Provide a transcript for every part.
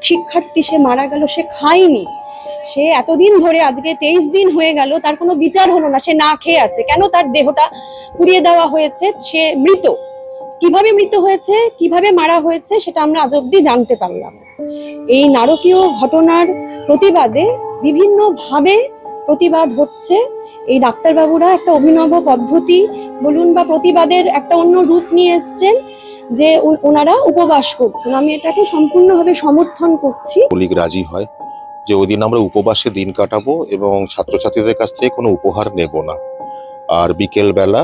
শিক্ষার্থী সে মারা গেল, সে খায়নি, সে এতদিন ধরে আজকে 23 দিন হয়ে গেল, তার কোনো বিচার হলো না, সে না খেয়ে আছে। কেন তার দেহটা পুড়িয়ে দেওয়া হয়েছে? সে মৃত। কিভাবে মৃত হয়েছে, কিভাবে মারা হয়েছে, সেটা আমরা আজ অব্দি জানতে পারলাম। এই নারকীয় ঘটনার প্রতিবাদে বিভিন্নভাবে প্রতিবাদ হচ্ছে। এই ডাক্তারবাবুরা একটা অভিনব পদ্ধতি বলুন বা প্রতিবাদের একটা অন্য রূপ নিয়ে এসছেন, যে ওনারা উপবাস করছেন। আমি এটাকে সম্পূর্ণভাবে সমর্থন করছি। কলিগ রাজি হয় যে ওই দিন আমরা উপবাসে দিন কাটাবো এবং ছাত্রছাত্রীদের কাছ থেকে কোনো উপহার নেব না। আর বিকেল বেলা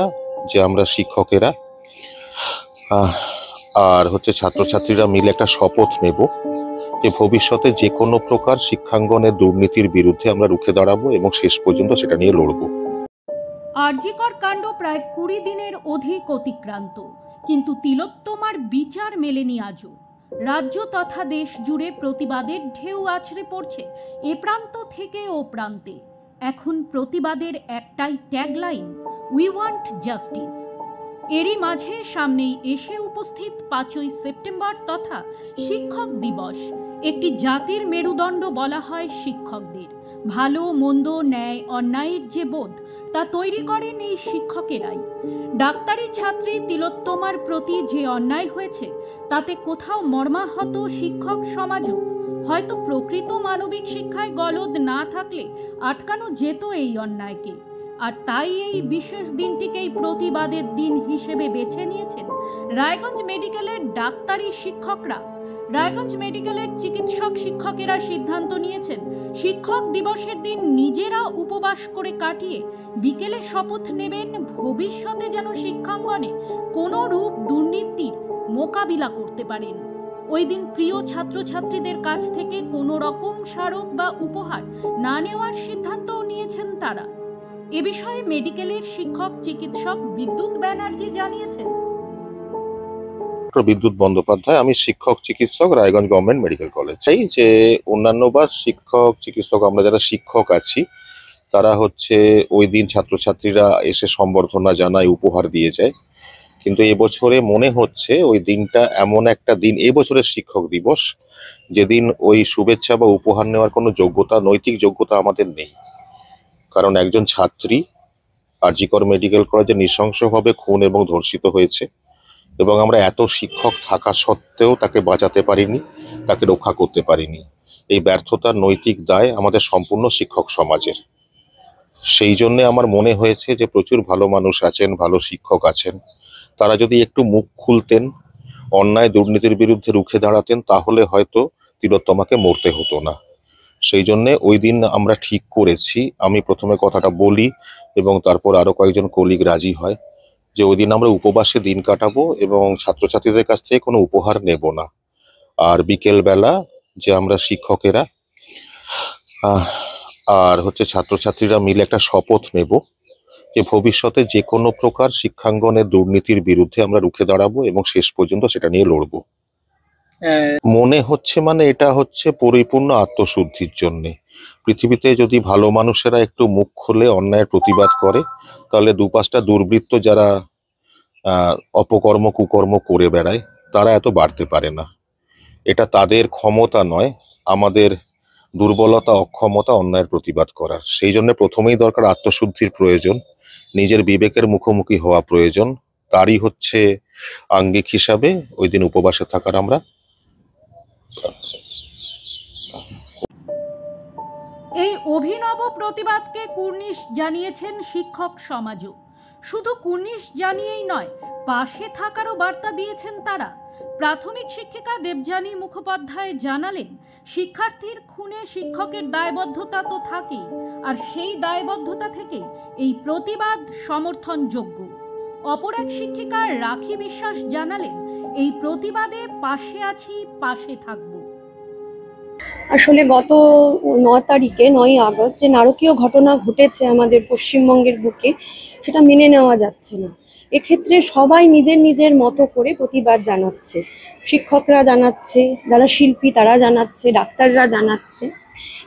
যে আমরা শিক্ষকেরা আর ছাত্রছাত্রীরা মিলে একটা শপথ নেব যে ভবিষ্যতে যে কোনো প্রকার শিক্ষাঙ্গনের দুর্নীতির বিরুদ্ধে আমরা রুখে দাঁড়াবো এবং শেষ পর্যন্ত সেটা নিয়ে লড়বো। আরজিকর কাণ্ড প্রায় 20 দিনের অধিক অতিক্রান্ত, কিন্তু তিলোত্তমার বিচার মেলেনি আজও। রাজ্য তথা দেশ জুড়ে প্রতিবাদের ঢেউ আছড়ে পড়ছে এ প্রান্ত থেকে ও প্রান্তে। এখন প্রতিবাদের একটাই ট্যাগলাইন, উই ওয়ান্ট জাস্টিস। এরই মাঝে সামনেই এসে উপস্থিত 5ই সেপ্টেম্বর তথা শিক্ষক দিবস। একটি জাতির মেরুদণ্ড বলা হয় শিক্ষকদের। ভালো মন্দ, ন্যায় অন্যায়ের যে বোধ, তা তৈরি করেন এই শিক্ষকেরাই। ডাক্তারি ছাত্রী তিলোত্তমার প্রতি যে অন্যায় হয়েছে, তাতে কোথাও মর্মাহত শিক্ষক সমাজও। হয়তো প্রকৃত মানবিক শিক্ষায় গলদ না থাকলে আটকানো যেত এই অন্যায়কে। আর তাই এই বিশেষ দিনটিকেই প্রতিবাদের দিন হিসেবে বেছে নিয়েছেন রায়গঞ্জ মেডিকেলের ডাক্তারি শিক্ষকরা। রায়গঞ্জ মেডিকেলের চিকিৎসক শিক্ষকেরা সিদ্ধান্ত নিয়েছেন শিক্ষক দিবসের দিন নিজেরা উপবাস করে কাটিয়ে বিকেলে শপথ নেবেন ভবিষ্যতে যেন শিক্ষাঙ্গনে কোনো রূপ দুর্নীতির মোকাবিলা করতে পারেন। ওই দিন প্রিয় ছাত্রছাত্রীদের কাছ থেকে কোনো রকম স্মারক বা উপহার না নেওয়ার সিদ্ধান্তও নিয়েছেন তারা। এ বিষয়ে মেডিকেলের শিক্ষক চিকিৎসক বিদ্যুৎ ব্যানার্জি জানিয়েছেন, বিদ্যুৎ বন্দ্যোপাধ্যায়, আমি শিক্ষক চিকিৎসক, রায়গঞ্জ গভর্নমেন্ট মেডিকেল কলেজ। চাই যে অন্যান্য বা শিক্ষক চিকিৎসক আমরা যারা শিক্ষক আছি তারা ওই দিন ছাত্রছাত্রীরা এসে সম্বর্ধনা জানায়, উপহার দিয়ে যায়। কিন্তু এবছরে মনে হচ্ছে ওই দিনটা এমন একটা দিন, এবছরের শিক্ষক দিবস, যেদিন ওই শুভেচ্ছা বা উপহার নেওয়ার কোনো যোগ্যতা, নৈতিক যোগ্যতা আমাদের নেই। কারণ একজন ছাত্রী আরজিকর মেডিকেল কলেজে নৃশংসভাবে খুন এবং ধর্ষিত হয়েছে এবং আমরা এত শিক্ষক থাকা সত্ত্বেও তাকে বাঁচাতে পারিনি, তাকে রক্ষা করতে পারিনি। এই ব্যর্থতার নৈতিক দায় আমাদের সম্পূর্ণ শিক্ষক সমাজের। সেই জন্য আমার মনে হয়েছে যে প্রচুর ভালো মানুষ আছেন, ভালো শিক্ষক আছেন, তারা যদি একটু মুখ খুলতেন, অন্যায় দুর্নীতির বিরুদ্ধে রুখে দাঁড়াতেন, তাহলে হয়তো তিলোত্তমাকে মরতে হতো না। সেই জন্যে ওই দিন আমরা ঠিক করেছি, আমি প্রথমে কথাটা বলি এবং তারপর আরো কয়েকজন কলিগ রাজি হয়, যে ওই দিন আমরা উপবাসে দিন কাটাবো এবং ছাত্রছাত্রীদের কাছ থেকে কোনো উপহার নেব না। আর বিকেল বেলা যে আমরা শিক্ষকেরা আর ছাত্রছাত্রীরা মিলে একটা শপথ নেব যে ভবিষ্যতে যে কোনো প্রকার শিক্ষাঙ্গনের দুর্নীতির বিরুদ্ধে আমরা রুখে দাঁড়াবো এবং শেষ পর্যন্ত সেটা নিয়ে লড়বো। মনে হচ্ছে এটা পরিপূর্ণ আত্মশুদ্ধির জন্যে। পৃথিবীতে যদি ভালো মানুষেরা একটু মুখ খুলে অন্যায়ের প্রতিবাদ করে, তাহলে 2-5টা দুর্বৃত্ত যারা অপকর্ম কুকর্ম করে বেড়ায়, তারা এত বাড়তে পারে না। এটা তাদের ক্ষমতা নয়, আমাদের দুর্বলতা, অক্ষমতা অন্যায়ের প্রতিবাদ করার। সেই জন্য প্রথমেই দরকার আত্মশুদ্ধির প্রয়োজন, নিজের বিবেকের মুখোমুখি হওয়া প্রয়োজন। তারই আঙ্গিক হিসাবে ওই দিন উপবাসে থাকার আমরা। এই অভিনব প্রতিবাদকে কুর্নিশ জানিয়েছেন শিক্ষক সমাজও। শুধু কুর্নিশ জানিয়েই নয়, পাশে থাকারও বার্তা দিয়েছেন তারা। প্রাথমিক শিক্ষিকা দেবযানী মুখোপাধ্যায় জানালেন, শিক্ষার্থীর খুনে শিক্ষকের দায়বদ্ধতা তো থাকেই, আর সেই দায়বদ্ধতা থেকে এই প্রতিবাদ সমর্থনযোগ্য। অপর এক শিক্ষিকা রাখি বিশ্বাস জানালেন, এই প্রতিবাদে পাশে আছি, পাশে থাকবো। আসলে গত 9 তারিখে 9ই আগস্ট যে নারকীয় ঘটনা ঘটেছে আমাদের পশ্চিমবঙ্গের বুকে, সেটা মেনে নেওয়া যাচ্ছে না। এক্ষেত্রে সবাই নিজের নিজের মতো করে প্রতিবাদ জানাচ্ছে। শিক্ষকরা জানাচ্ছে, যারা শিল্পী তারা জানাচ্ছে, ডাক্তাররা জানাচ্ছে।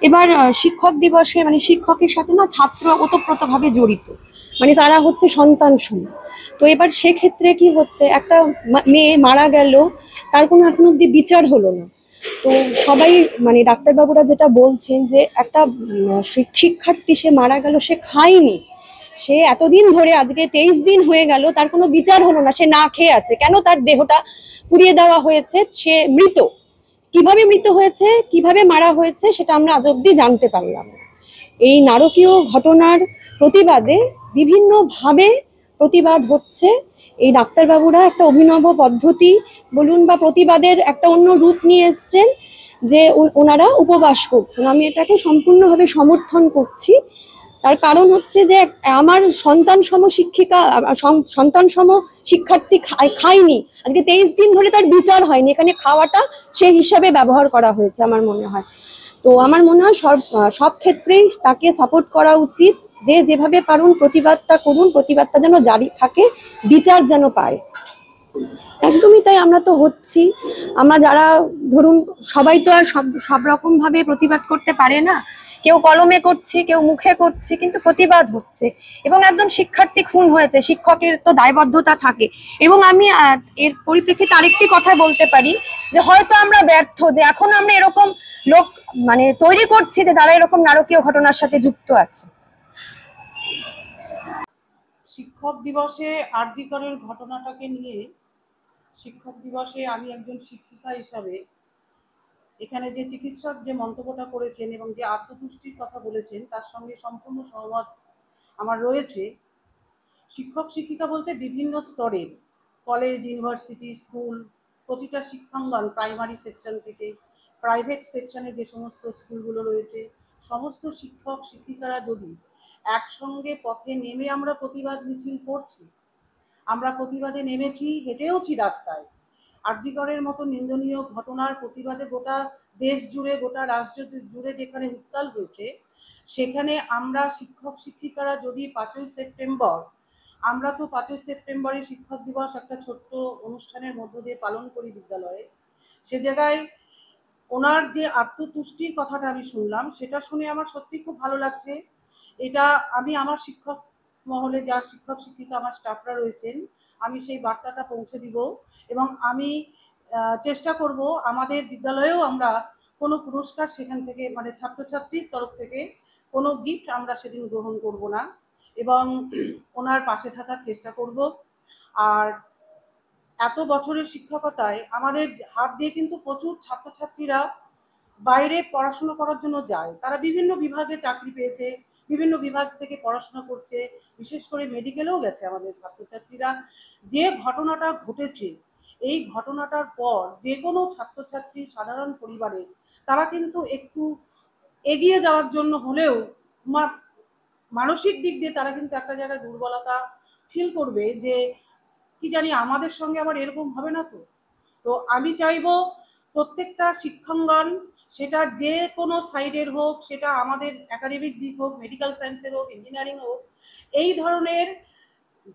এবার শিক্ষক দিবসে শিক্ষকের সাথে না ছাত্র ওতপ্রোতভাবে জড়িত, তারা সন্তান সম। তো এবার সেক্ষেত্রে কি হচ্ছে, একটা মেয়ে মারা গেল, তার কোনো এখন অব্দি বিচার হলো না। তো সবাই মানে ডাক্তারবাবুরা যেটা বলছেন যে একটা শিক্ষার্থী সে মারা গেল, সে খায়নি, সে এতদিন ধরে আজকে 23 দিন হয়ে গেল, তার কোনো বিচার হলো না, সে না খেয়ে আছে, কেন তার দেহটা পুড়িয়ে দেওয়া হয়েছে, সে মৃত। কিভাবে মৃত হয়েছে, কিভাবে মারা হয়েছে, সেটা আমরা আজ অব্দি জানতে পারলাম না। এই নারকীয় ঘটনার প্রতিবাদে বিভিন্নভাবে প্রতিবাদ হচ্ছে। এই ডাক্তারবাবুরা একটা অভিনব পদ্ধতি বলুন বা প্রতিবাদের একটা অন্য রূপ নিয়ে এসছেন, যে ওনারা উপবাস করছেন। আমি এটাকে সম্পূর্ণভাবে সমর্থন করছি। তার কারণ হচ্ছে যে আমার সন্তানসম শিক্ষার্থী খায়নি, আজকে 23 দিন ধরে তার বিচার হয়নি, এখানে খাওয়াটা সেই হিসাবে ব্যবহার করা হয়েছে আমার মনে হয়। তো আমার মনে হয় সব ক্ষেত্রেই তাকে সাপোর্ট করা উচিত, যে যেভাবে পারুন প্রতিবাদটা করুন, প্রতিবাদটা যেন জারি থাকে, বিচার যেন পায়। একদমই তাই, আমরা তো হচ্ছি। আমরা যারা ধরুন সবাই তো আর সব রকম ভাবে প্রতিবাদ করতে পারে না, কেউ কলমে করছি, কেউ মুখে করছি, কিন্তু প্রতিবাদ হচ্ছে। এবং একজন শিক্ষার্থী খুন হয়েছে, শিক্ষকের তো দায়বদ্ধতা থাকে। এবং আমি এর পরিপ্রেক্ষিতে আরেকটি কথা বলতে পারি, যে হয়তো আমরা ব্যর্থ, যে এখন আমরা এরকম লোক মানে তৈরি করছি যে তারা এরকম নারকীয় ঘটনার সাথে যুক্ত আছে। শিক্ষক দিবসে আর.জি. করের ঘটনাটাকে নিয়ে, শিক্ষক দিবসে আমি একজন শিক্ষিকা হিসাবে এখানে যে চিকিৎসক যে মন্তব্যটা করেছেন এবং যে আত্মতুষ্টির কথা বলেছেন তার সঙ্গে সম্পূর্ণ সহমত আমার রয়েছে। শিক্ষক শিক্ষিকা বলতে বিভিন্ন স্তরের, কলেজ, ইউনিভার্সিটি, স্কুল, প্রতিটা শিক্ষাঙ্গন, প্রাইমারি সেকশন থেকে প্রাইভেট সেকশনে যে সমস্ত স্কুলগুলো রয়েছে, সমস্ত শিক্ষক শিক্ষিকারা যদি একসঙ্গে পথে নেমে আমরা প্রতিবাদ মিছিল করছি, আমরা প্রতিবাদে নেমেছি, হেঁটেওছি রাস্তায়। আর.জি. করের মতো নিন্দনীয় ঘটনার প্রতিবাদে গোটা দেশ জুড়ে, গোটা রাজ্য জুড়ে যেখানে উত্তাল হয়েছে, সেখানে আমরা শিক্ষক শিক্ষিকারা যদি 5ই সেপ্টেম্বর, আমরা তো 5ই সেপ্টেম্বরে শিক্ষক দিবস একটা ছোট্ট অনুষ্ঠানের মধ্য দিয়ে পালন করি বিদ্যালয়ে, সে জায়গায় ওনার যে আত্মতুষ্টির কথাটা আমি শুনলাম, সেটা শুনে আমার সত্যি খুব ভালো লাগছে। এটা আমি আমার শিক্ষক মহলে যা শিক্ষক শিক্ষিকা আমার স্টাফরা রয়েছেন, আমি সেই বার্তাটা পৌঁছে দিব। এবং আমি চেষ্টা করব আমাদের বিদ্যালয়েও আমরা কোনো পুরস্কার সেখান থেকে, মানে ছাত্রছাত্রীর তরফ থেকে কোনো গিফট আমরা সেদিন গ্রহণ করব না, এবং ওনার পাশে থাকার চেষ্টা করব। আর এত বছরের শিক্ষকতায় আমাদের হাত দিয়ে কিন্তু প্রচুর ছাত্রছাত্রীরা বাইরে পড়াশোনা করার জন্য যায়, তারা বিভিন্ন বিভাগে চাকরি পেয়েছে, বিভিন্ন বিভাগ থেকে পড়াশোনা করছে, বিশেষ করে মেডিকেলেও গেছে আমাদের ছাত্রছাত্রীরা। যে ঘটনাটা ঘটেছে, এই ঘটনাটার পর যে কোনো ছাত্রছাত্রী, সাধারণ পরিবারে তারা কিন্তু একটু এগিয়ে যাওয়ার জন্য হলেও মানসিক দিক দিয়ে তারা কিন্তু একটা জায়গায় দুর্বলতা ফিল করবে, যে কি জানি আমাদের সঙ্গে আবার এরকম হবে না তো। তো আমি চাইবো প্রত্যেকটা শিক্ষাঙ্গন, সেটা যে কোনো সাইডের হোক, সেটা আমাদের একাডেমিক দিক হোক, মেডিকেল সায়েন্সের হোক, ইঞ্জিনিয়ারিং হোক, এই ধরনের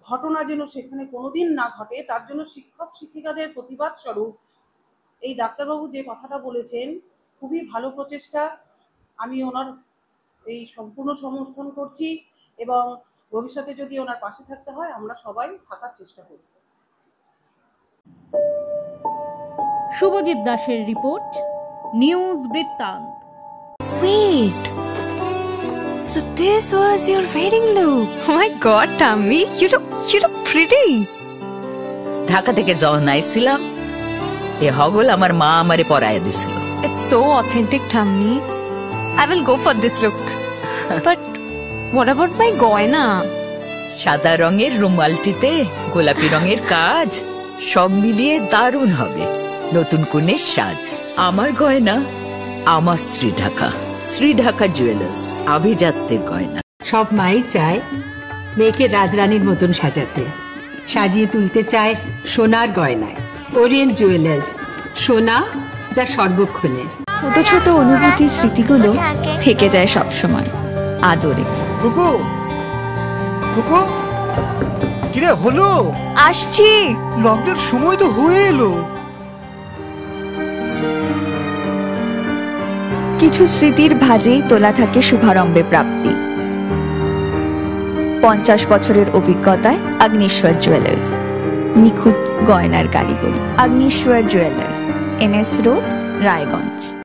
ঘটনা যেন সেখানে কোনোদিন না ঘটে, তার জন্য শিক্ষক শিক্ষিকাদের প্রতিবাদ স্বরূপ এই ডাক্তারবাবু যে কথাটা বলেছেন, খুবই ভালো প্রচেষ্টা। আমি ওনার এই সম্পূর্ণ সমর্থন করছি, এবং ভবিষ্যতে যদি ওনার পাশে থাকতে হয় আমরা সবাই থাকার চেষ্টা করব। শুভজিৎ দাসের রিপোর্ট, নিউজ বৃত্তান্ত। Wait, so this was your wedding look? Oh my god, Tammy, you look pretty. Dhaka থেকে যখন আইছিলাম, এ হগল আমার মা আমারে পরায় দিছিল। It's so authentic, Tammy. I will go for this look. But what about my goina? সাদা রঙের রুমালটিতে গোলাপি রঙের কাজ, সব মিলিয়ে দারুণ হবে নতুন কনের সাজ। আমার গয়না আমার শ্রী ঢাকা জুয়েলার্স, আভিজাত্যের গয়না। সব মাই চায় মেয়েকে রাজরানীর মতন সাজাতে, সাজিয়ে তুলতে চায় সোনার গয়নায়। ওরিয়েন্ট জুয়েলার্স, সোনা যা সর্বক্ষণের। ছোট ছোট অনুভূতি, স্মৃতিগুলো থেকে যায় সব সময় আদরে। কুকু কুকু, কিরে হলো? আসছি, লকডাউন সময় তো হয়ে এলো। কিছু স্মৃতির ভাজেই তোলা থাকে শুভারম্ভে প্রাপ্তি। 50 বছরের অভিজ্ঞতায় আগ্নেশ্বর জুয়েলার্স, নিখুঁত গয়নার কারিগরি। Agneshwar jewellers, NS road, Raiganj.